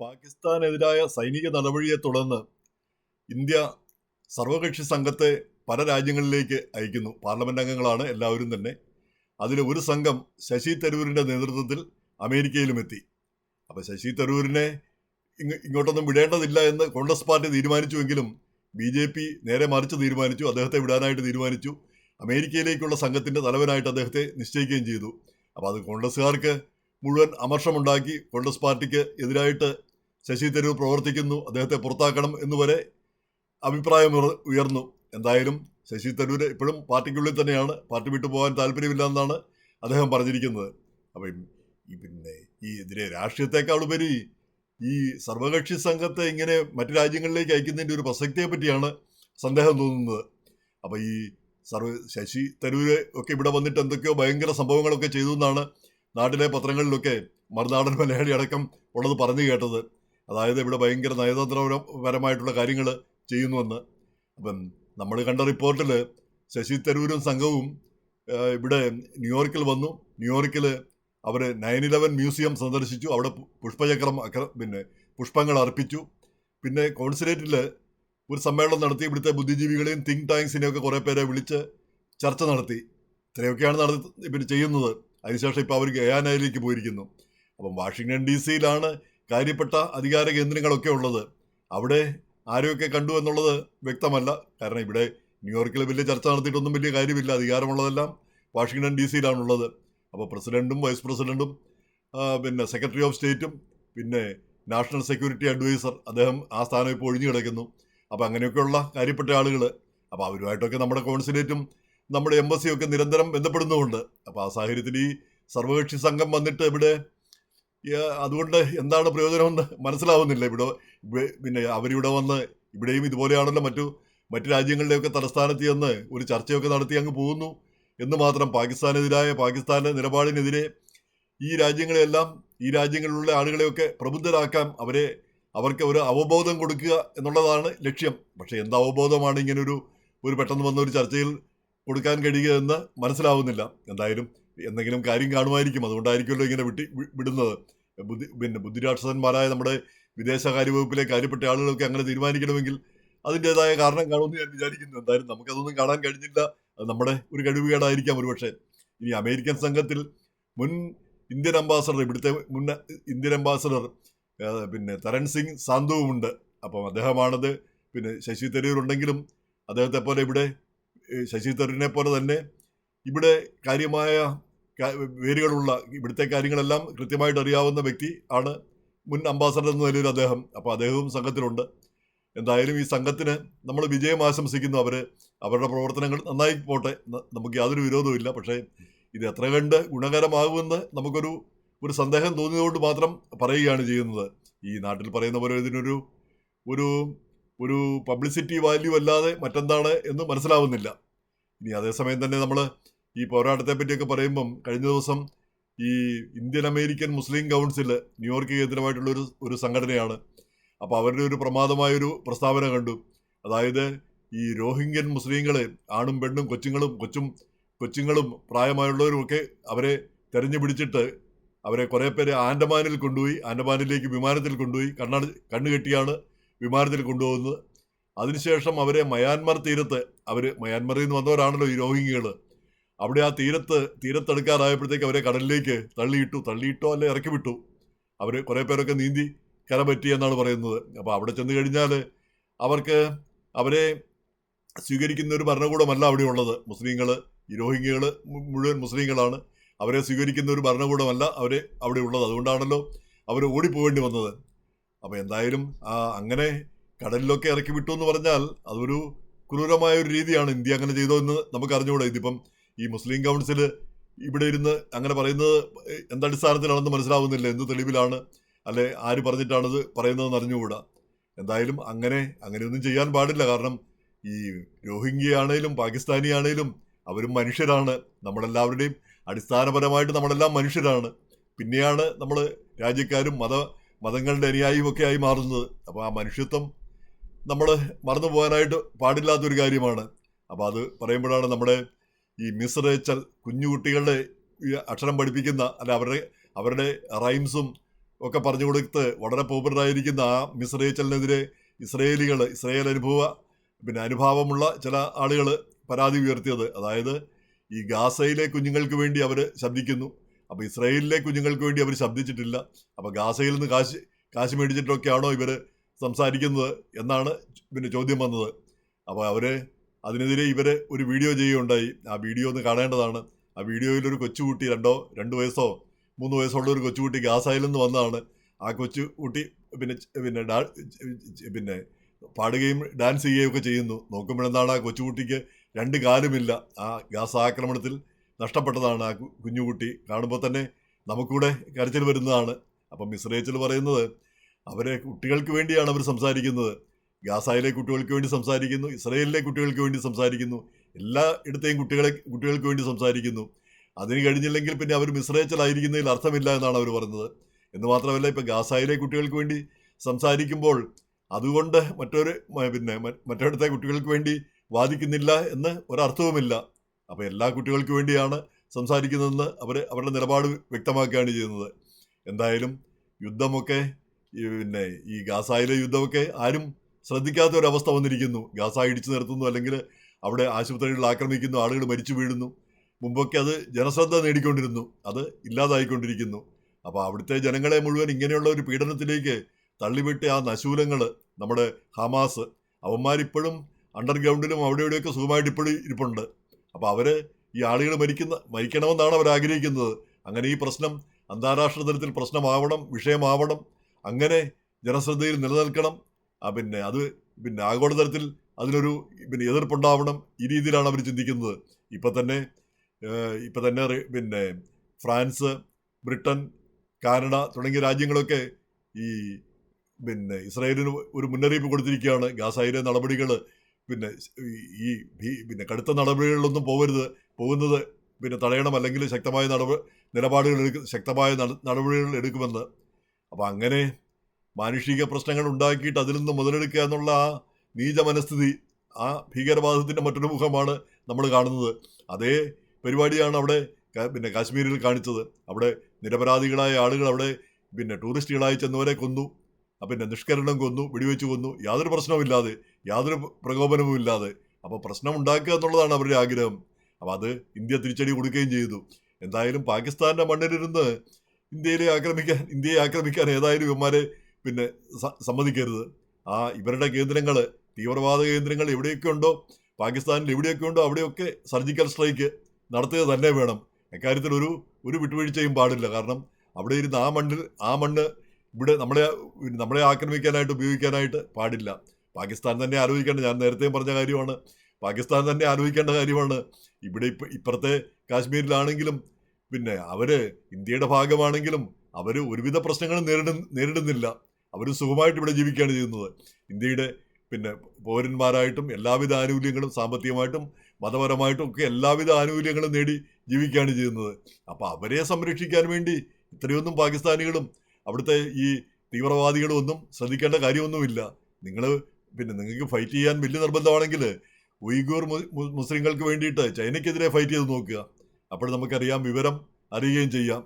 പാകിസ്ഥാനെതിരായ സൈനിക നടപടിയെ തുടർന്ന് ഇന്ത്യ സർവകക്ഷി സംഘത്തെ പല രാജ്യങ്ങളിലേക്ക് അയക്കുന്നു. പാർലമെന്റ് അംഗങ്ങളാണ് എല്ലാവരും തന്നെ. അതിൽ ഒരു സംഘം ശശി തരൂരിന്റെ നേതൃത്വത്തിൽ അമേരിക്കയിലുമെത്തി. അപ്പൊ ശശി തരൂരിനെ ഇങ്ങോട്ടൊന്നും വിടേണ്ടതില്ല എന്ന് കോൺഗ്രസ് പാർട്ടി തീരുമാനിച്ചുവെങ്കിലും BJP നേരെ മറിച്ച് തീരുമാനിച്ചു. അദ്ദേഹത്തെ വിടാനായിട്ട് തീരുമാനിച്ചു. അമേരിക്കയിലേക്കുള്ള സംഘത്തിന്റെ തലവനായിട്ട് അദ്ദേഹത്തെ നിശ്ചയിക്കുകയും ചെയ്തു. അപ്പൊ അത് കോൺഗ്രസ്സുകാർക്ക് മുഴുവൻ അമർഷമുണ്ടാക്കി. കോൺഗ്രസ് പാർട്ടിക്ക് എതിരായിട്ട് ശശി തരൂർ പ്രവർത്തിക്കുന്നു, അദ്ദേഹത്തെ പുറത്താക്കണം എന്നുവരെ അഭിപ്രായം ഉയർന്നു. എന്തായാലും ശശി തരൂർ ഇപ്പോഴും പാർട്ടിക്കുള്ളിൽ തന്നെയാണ്. പാർട്ടി വിട്ടു പോകാൻ താല്പര്യമില്ല എന്നാണ് അദ്ദേഹം പറഞ്ഞിരിക്കുന്നത്. അപ്പം പിന്നെ ഇതിലെ രാഷ്ട്രീയത്തെക്കാൾ ഉപരി ഈ സർവകക്ഷി സംഘത്തെ ഇങ്ങനെ മറ്റു രാജ്യങ്ങളിലേക്ക് അയക്കുന്നതിൻ്റെ ഒരു പ്രസക്തിയെ പറ്റിയാണ് സന്ദേഹം തോന്നുന്നത്. അപ്പം ഈ ശശി തരൂര് ഒക്കെ ഇവിടെ വന്നിട്ട് എന്തൊക്കെയോ ഭയങ്കര സംഭവങ്ങളൊക്കെ ചെയ്തു എന്നാണ് നാട്ടിലെ പത്രങ്ങളിലൊക്കെ മറുനാടൻ മലയാളി അടക്കം ഉള്ളത് പറഞ്ഞു കേട്ടത്. അതായത് ഇവിടെ ഭയങ്കര നയതന്ത്രപരമായിട്ടുള്ള കാര്യങ്ങൾ ചെയ്യുന്നുവെന്ന്. അപ്പം നമ്മൾ കണ്ട റിപ്പോർട്ടിൽ ശശി തരൂരും സംഘവും ഇവിടെ ന്യൂയോർക്കിൽ വന്നു. ന്യൂയോർക്കിൽ അവർ 9/11 മ്യൂസിയം സന്ദർശിച്ചു. അവിടെ പുഷ്പങ്ങൾ അർപ്പിച്ചു. പിന്നെ കോൺസുലേറ്റിൽ ഒരു സമ്മേളനം നടത്തി. ഇവിടുത്തെ ബുദ്ധിജീവികളെയും തിങ്ക് ടാങ്ക്സിനെയൊക്കെ കുറേ പേരെ വിളിച്ച് ചർച്ച നടത്തി. ഇത്രയൊക്കെയാണ് ഇവർ ചെയ്യുന്നത്. അതിനുശേഷം ഇപ്പോൾ അവർ ഗയാനയിലേക്ക് പോയിരിക്കുന്നു. അപ്പം വാഷിങ്ടൺ DC കാര്യപ്പെട്ട അധികാര കേന്ദ്രങ്ങളൊക്കെ ഉള്ളത്. അവിടെ ആരെയൊക്കെ കണ്ടു എന്നുള്ളത് വ്യക്തമല്ല. കാരണം ഇവിടെ ന്യൂയോർക്കിൽ വലിയ ചർച്ച നടത്തിയിട്ടൊന്നും വലിയ കാര്യമില്ല. അധികാരമുള്ളതെല്ലാം വാഷിങ്ടൺ DC അപ്പോൾ പ്രസിഡന്റും വൈസ് പ്രസിഡന്റും പിന്നെ സെക്രട്ടറി ഓഫ് സ്റ്റേറ്റും പിന്നെ നാഷണൽ സെക്യൂരിറ്റി അഡ്വൈസർ, അദ്ദേഹം ആ സ്ഥാനം ഇപ്പോൾ ഒഴിഞ്ഞു കിടക്കുന്നു. അപ്പോൾ അങ്ങനെയൊക്കെയുള്ള കാര്യപ്പെട്ട ആളുകൾ. അപ്പോൾ അവരുമായിട്ടൊക്കെ നമ്മുടെ കോൺസുലേറ്റും നമ്മുടെ എംബസിയൊക്കെ നിരന്തരം ബന്ധപ്പെടുന്നുമുണ്ട്. അപ്പോൾ ആ സാഹചര്യത്തിൽ ഈ സർവകക്ഷി സംഘം വന്നിട്ട് ഇവിടെ അതുകൊണ്ട് എന്താണ് പ്രയോജനമെന്ന് മനസ്സിലാവുന്നില്ല. പിന്നെ അവരിവിടെ വന്ന് ഇവിടെയും ഇതുപോലെയാണല്ലോ മറ്റു രാജ്യങ്ങളിലെയൊക്കെ തലസ്ഥാനത്ത് ചെന്ന് ഒരു ചർച്ചയൊക്കെ നടത്തി അങ്ങ് പോകുന്നു എന്ന് മാത്രം. പാകിസ്ഥാന്റെ നിലപാടിനെതിരെ ഈ രാജ്യങ്ങളിലുള്ള ആളുകളെയൊക്കെ പ്രബുദ്ധരാക്കാൻ അവർക്ക് ഒരു അവബോധം കൊടുക്കുക എന്നുള്ളതാണ് ലക്ഷ്യം. പക്ഷെ എന്ത് അവബോധമാണ് ഇങ്ങനെ ഒരു പെട്ടെന്ന് വന്ന ഒരു ചർച്ചയിൽ കൊടുക്കാൻ കഴിയുക എന്ന് മനസ്സിലാവുന്നില്ല. എന്തായാലും എന്തെങ്കിലും കാര്യം കാണുമായിരിക്കും. അതുകൊണ്ടായിരിക്കുമല്ലോ ഇങ്ങനെ വിടുന്നത്. ബുദ്ധിരാക്ഷസന്മാരായ നമ്മുടെ വിദേശകാര്യ വകുപ്പിലെ കാര്യപ്പെട്ട ആളുകളൊക്കെ അങ്ങനെ തീരുമാനിക്കണമെങ്കിൽ അതിൻ്റെതായ കാരണം കാണുമെന്ന് ഞാൻ വിചാരിക്കുന്നു. എന്തായാലും നമുക്കതൊന്നും കാണാൻ കഴിഞ്ഞില്ല. അത് നമ്മുടെ ഒരു കഴിവുകേടായിരിക്കാം ഒരുപക്ഷെ. ഇനി അമേരിക്കൻ സംഘത്തിൽ മുൻ ഇന്ത്യൻ അംബാസഡർ പിന്നെ തരൺ സിംഗ് സാന്ധുവുമുണ്ട്. അപ്പം അദ്ദേഹമാണത്. പിന്നെ ശശി തരൂർ ഉണ്ടെങ്കിലും അദ്ദേഹത്തെ പോലെ ശശി തരൂരിനെ പോലെ തന്നെ ഇവിടെ കാര്യമായ വേരുകളുള്ള ഇവിടുത്തെ കാര്യങ്ങളെല്ലാം കൃത്യമായിട്ട് അറിയാവുന്ന വ്യക്തി ആണ് മുൻ അംബാസഡർ എന്ന നിലയിൽ അദ്ദേഹം. അപ്പോൾ അദ്ദേഹവും സംഘത്തിലുണ്ട്. എന്തായാലും ഈ സംഘത്തിന് നമ്മൾ വിജയം ആശംസിക്കുന്നു. അവരുടെ പ്രവർത്തനങ്ങൾ നന്നായി പോട്ടെ. നമുക്ക് യാതൊരു വിരോധവും. പക്ഷേ ഇത് എത്ര കണ്ട് ഗുണകരമാകുമെന്ന് നമുക്കൊരു സന്ദേഹം തോന്നിയതുകൊണ്ട് മാത്രം പറയുകയാണ് ചെയ്യുന്നത്. ഈ നാട്ടിൽ പറയുന്ന പോലെ ഇതിനൊരു ഒരു പബ്ലിസിറ്റി വാല്യൂ അല്ലാതെ മറ്റെന്താണ് എന്ന് മനസ്സിലാവുന്നില്ല. ഇനി അതേസമയം തന്നെ നമ്മൾ ഈ പോരാട്ടത്തെ പറ്റിയൊക്കെ പറയുമ്പം കഴിഞ്ഞ ദിവസം ഈ Indian American Muslim council New York കേന്ദ്രമായിട്ടുള്ള ഒരു സംഘടനയാണ്. അപ്പോൾ അവരുടെ ഒരു പ്രമാദമായൊരു പ്രസ്താവന കണ്ടു. അതായത് ഈ രോഹിംഗ്യൻ മുസ്ലിങ്ങളെ ആണും പെണ്ണും കൊച്ചുങ്ങളും പ്രായമായുള്ളവരും ഒക്കെ അവരെ തെരഞ്ഞു പിടിച്ചിട്ട് അവരെ കുറേ പേരെ ആൻഡമാനിലേക്ക് വിമാനത്തിൽ കൊണ്ടുപോയി കണ്ണുകെട്ടിയാണ് വിമാനത്തിൽ കൊണ്ടുപോകുന്നത്. അതിനുശേഷം അവരെ മയാൻമർ തീരത്ത് മയാൻമറിൽ നിന്ന് വന്നവരാണല്ലോ ഈ രോഹിംഗ്യകൾ. അവിടെ ആ തീരത്തെടുക്കാറായപ്പോഴത്തേക്ക് അവരെ കടലിലേക്ക് തള്ളിയിട്ടോ അല്ലെ ഇറക്കി വിട്ടു. അവർ കുറേ പേരൊക്കെ നീന്തി കര പറ്റി എന്നാണ് പറയുന്നത്. അപ്പോൾ അവിടെ ചെന്ന് കഴിഞ്ഞാൽ അവരെ സ്വീകരിക്കുന്ന ഒരു ഭരണകൂടമല്ല അവിടെ ഉള്ളത്. ഈ രോഹിംഗ്യകൾ മുഴുവൻ മുസ്ലിങ്ങളാണ്. അവരെ സ്വീകരിക്കുന്ന ഒരു ഭരണകൂടമല്ല അവിടെ ഉള്ളത്. അതുകൊണ്ടാണല്ലോ അവർ ഓടിപ്പോവേണ്ടി വന്നത്. അപ്പോൾ എന്തായാലും അങ്ങനെ കടലിലൊക്കെ ഇറക്കി വിട്ടു എന്ന് പറഞ്ഞാൽ അതൊരു ക്രൂരമായ ഒരു രീതിയാണ്. ഇന്ത്യ അങ്ങനെ ചെയ്തോ എന്ന് നമുക്ക് അറിഞ്ഞുകൂടാ. ഇതിപ്പം ഈ മുസ്ലിം കൗൺസിൽ ഇവിടെ ഇരുന്ന് അങ്ങനെ പറയുന്നത് എന്തടിസ്ഥാനത്തിലാണെന്ന് മനസ്സിലാവുന്നില്ല. എന്ത് തെളിവിലാണ് അല്ലെ ആര് പറഞ്ഞിട്ടാണിത് പറയുന്നതെന്ന് അറിഞ്ഞുകൂടാ. എന്തായാലും അങ്ങനെയൊന്നും ചെയ്യാൻ പാടില്ല. കാരണം ഈ രോഹിംഗ്യ ആണേലും പാകിസ്ഥാനി ആണേലും അവരും മനുഷ്യരാണ്. നമ്മളെല്ലാവരുടെയും അടിസ്ഥാനപരമായിട്ട് നമ്മളെല്ലാം മനുഷ്യരാണ്. പിന്നെയാണ് നമ്മൾ രാജ്യക്കാരും മതങ്ങളുടെ അനുയായിയും ഒക്കെ ആയി മാറുന്നത്. അപ്പോൾ ആ മനുഷ്യത്വം നമ്മൾ മറന്നു പോകാനായിട്ട് പാടില്ലാത്തൊരു കാര്യമാണ്. അപ്പോൾ അത് പറയുമ്പോഴാണ് നമ്മുടെ ഈ മിസ് റേച്ചൽ കുഞ്ഞുകുട്ടികളുടെ ഈ അക്ഷരം പഠിപ്പിക്കുന്ന അവരുടെ റൈംസും ഒക്കെ പറഞ്ഞു കൊടുത്ത് വളരെ പോപ്പുലറായിരിക്കുന്ന ആ മിസ് റേച്ചലിനെതിരെ ഇസ്രയേൽ അനുഭാവമുള്ള ചില ആളുകൾ പരാതി ഉയർത്തിയത്. അതായത് ഈ ഗാസയിലെ കുഞ്ഞുങ്ങൾക്ക് വേണ്ടി അവർ ശബ്ദിക്കുന്നു, അപ്പോൾ ഇസ്രയേലിലെ കുഞ്ഞുങ്ങൾക്ക് വേണ്ടി അവർ ശബ്ദിച്ചിട്ടില്ല. അപ്പോൾ ഗാസയിൽ നിന്ന് കാശ് മേടിച്ചിട്ടൊക്കെയാണോ ഇവർ സംസാരിക്കുന്നത് എന്നാണ് ചോദ്യം വന്നത്. അപ്പോൾ അതിനെതിരെ ഇവർ ഒരു വീഡിയോ ചെയ്യുകയുണ്ടായി. ആ വീഡിയോ ഒന്ന് കാണേണ്ടതാണ്. ആ വീഡിയോയിൽ ഒരു കൊച്ചുകുട്ടി 2 വയസ്സോ 3 വയസ്സുള്ള ഒരു കൊച്ചുകുട്ടി ഗാസയിൽ നിന്ന് വന്നതാണ്. ആ കൊച്ചുകുട്ടി പാടുകയും ഡാൻസ് ചെയ്യുകയും ഒക്കെ ചെയ്യുന്നു. നോക്കുമ്പോഴെന്താണ്, ആ കൊച്ചുകുട്ടിക്ക് 2 കാലുമില്ല. ആ ഗാസ ആക്രമണത്തിൽ നഷ്ടപ്പെട്ടതാണ് ആ കുഞ്ഞുകുട്ടി. കാണുമ്പോൾ തന്നെ നമുക്കൂടെ കരച്ചിൽ വരുന്നതാണ്. അപ്പം മിസ് റേച്ചൽ പറയുന്നത് കുട്ടികൾക്ക് വേണ്ടിയാണ് അവർ സംസാരിക്കുന്നത്. ഗാസയിലെ കുട്ടികൾക്ക് വേണ്ടി സംസാരിക്കുന്നു, ഇസ്രയേലിലെ കുട്ടികൾക്ക് വേണ്ടി സംസാരിക്കുന്നു, എല്ലാ ഇടത്തെയും കുട്ടികൾക്ക് വേണ്ടി സംസാരിക്കുന്നു. അതിന് കഴിഞ്ഞില്ലെങ്കിൽ പിന്നെ അവർ മിസ് റേച്ചൽ ആയിരിക്കുന്നതിൽ അർത്ഥമില്ല എന്നാണ് അവർ പറഞ്ഞത്. എന്ന് മാത്രമല്ല, ഇപ്പം ഗാസയിലെ കുട്ടികൾക്ക് വേണ്ടി സംസാരിക്കുമ്പോൾ അതുകൊണ്ട് മറ്റിടത്തെ കുട്ടികൾക്ക് വേണ്ടി വാദിക്കുന്നില്ല എന്ന് ഒരർത്ഥവുമില്ല. അപ്പോൾ എല്ലാ കുട്ടികൾക്ക് വേണ്ടിയാണ് സംസാരിക്കുന്നതെന്ന് അവരുടെ നിലപാട് വ്യക്തമാക്കുകയാണ് ചെയ്യുന്നത്. എന്തായാലും യുദ്ധമൊക്കെ ഈ ഗാസയിലെ യുദ്ധമൊക്കെ ആരും ശ്രദ്ധിക്കാത്ത ഒരവസ്ഥ വന്നിരിക്കുന്നു. ഗാസ ഇടിച്ചു നിർത്തുന്നു, അല്ലെങ്കിൽ അവിടെ ആശുപത്രികളിൽ ആക്രമിക്കുന്നു, ആളുകൾ മരിച്ചു വീഴുന്നു. മുമ്പൊക്കെ അത് ജനശ്രദ്ധ നേടിക്കൊണ്ടിരുന്നു, അത് ഇല്ലാതായിക്കൊണ്ടിരിക്കുന്നു. അപ്പോൾ അവിടുത്തെ ജനങ്ങളെ മുഴുവൻ ഇങ്ങനെയുള്ള ഒരു പീഡനത്തിലേക്ക് തള്ളിവിട്ട ആ നശൂലങ്ങൾ, നമ്മുടെ ഹമാസ്, അവന്മാരിപ്പോഴും അണ്ടർഗ്രൗണ്ടിലും അവിടെ ഇവിടെയൊക്കെ സുഖമായിട്ട് ഇപ്പോഴും ഇരിപ്പുണ്ട്. അപ്പോൾ ഈ ആളുകൾ മരിക്കണമെന്നാണ് അവർ ആഗ്രഹിക്കുന്നത്. അങ്ങനെ ഈ പ്രശ്നം അന്താരാഷ്ട്ര തലത്തിൽ പ്രശ്നമാവണം, വിഷയമാവണം, അങ്ങനെ ജനശ്രദ്ധയിൽ നിലനിൽക്കണം. അത് ആഗോളതലത്തിൽ അതിനൊരു എതിർപ്പുണ്ടാവണം. ഈ രീതിയിലാണ് അവർ ചിന്തിക്കുന്നത്. ഇപ്പം തന്നെ ഫ്രാൻസ്, ബ്രിട്ടൻ, കാനഡ തുടങ്ങിയ രാജ്യങ്ങളൊക്കെ ഈ ഇസ്രായേലിന് ഒരു മുന്നറിയിപ്പ് കൊടുത്തിരിക്കുകയാണ്. ഗാസയിലെ നടപടികൾ കടുത്ത നടപടികളിലൊന്നും പോകുന്നത് തടയണം, അല്ലെങ്കിൽ ശക്തമായ നടപടികൾ എടുക്കുമെന്ന്. അപ്പോൾ അങ്ങനെ മാനുഷിക പ്രശ്നങ്ങൾ ഉണ്ടാക്കിയിട്ട് അതിൽ നിന്ന് മുതലെടുക്കുക എന്നുള്ള ആ നീച മനസ്ഥിതി, ആ ഭീകരവാദത്തിൻ്റെ മറ്റൊരു മുഖമാണ് നമ്മൾ കാണുന്നത്. അതേ പരിപാടിയാണ് അവിടെ കാശ്മീരിൽ കാണിച്ചത്. അവിടെ നിരപരാധികളായ ആളുകൾ അവിടെ ടൂറിസ്റ്റുകളായി ചെന്നവരെ കൊന്നു, നിഷ്കരണം കൊന്നു, വെടിവെച്ച് കൊന്നു, യാതൊരു പ്രശ്നവുമില്ലാതെ, യാതൊരു പ്രകോപനവും ഇല്ലാതെ. അപ്പോൾ പ്രശ്നം ഉണ്ടാക്കുക എന്നുള്ളതാണ് അവരുടെ ആഗ്രഹം. അപ്പോൾ അത് ഇന്ത്യ തിരിച്ചടി കൊടുക്കുകയും ചെയ്തു. എന്തായാലും പാകിസ്ഥാന്റെ മണ്ണിലിരുന്ന് ഇന്ത്യയെ ആക്രമിക്കാൻ ഏതായാലും ഇവന്മാരെ സമ്മതിക്കരുത്. ഇവരുടെ കേന്ദ്രങ്ങൾ, തീവ്രവാദ കേന്ദ്രങ്ങൾ എവിടെയൊക്കെ ഉണ്ടോ, പാകിസ്ഥാനിൽ എവിടെയൊക്കെ ഉണ്ടോ അവിടെയൊക്കെ സർജിക്കൽ സ്ട്രൈക്ക് നടത്തുക തന്നെ വേണം. എക്കാര്യത്തിൽ ഒരു വിട്ടുവീഴ്ചയും പാടില്ല. കാരണം അവിടെ ഇരുന്ന് ആ മണ്ണ് ഇവിടെ നമ്മളെ ആക്രമിക്കാനായിട്ട് ഉപയോഗിക്കാനായിട്ട് പാടില്ല. പാകിസ്ഥാൻ തന്നെ ആലോചിക്കേണ്ട, ഞാൻ നേരത്തെയും പറഞ്ഞ കാര്യമാണ്, പാകിസ്ഥാൻ തന്നെ ആലോചിക്കേണ്ട കാര്യമാണ്. ഇപ്പുറത്തെ കാശ്മീരിലാണെങ്കിലും ഇന്ത്യയുടെ ഭാഗമാണെങ്കിലും അവർ ഒരുവിധ പ്രശ്നങ്ങളും നേരിടുന്നില്ല. അവർ സുഖമായിട്ട് ഇവിടെ ജീവിക്കുകയാണ് ചെയ്യുന്നത്. ഇന്ത്യയുടെ പൗരന്മാരായിട്ടും എല്ലാവിധ ആനുകൂല്യങ്ങളും, സാമ്പത്തികമായിട്ടും മതപരമായിട്ടും ഒക്കെ എല്ലാവിധ ആനുകൂല്യങ്ങളും നേടി ജീവിക്കുകയാണ് ചെയ്യുന്നത്. അപ്പോൾ അവരെ സംരക്ഷിക്കാൻ വേണ്ടി ഇത്രയൊന്നും പാകിസ്ഥാനികളും അവിടുത്തെ ഈ തീവ്രവാദികളും ഒന്നും ശ്രദ്ധിക്കേണ്ട കാര്യമൊന്നുമില്ല. നിങ്ങൾക്ക് ഫൈറ്റ് ചെയ്യാൻ വലിയ നിർബന്ധമാണെങ്കിൽ ഉയ്ഗൂർ മുസ്ലിങ്ങൾക്ക് വേണ്ടിയിട്ട് ചൈനയ്ക്കെതിരെ ഫൈറ്റ് ചെയ്ത് നോക്കുക. അപ്പോൾ നമുക്കറിയാം, വിവരം അറിയുകയും ചെയ്യാം.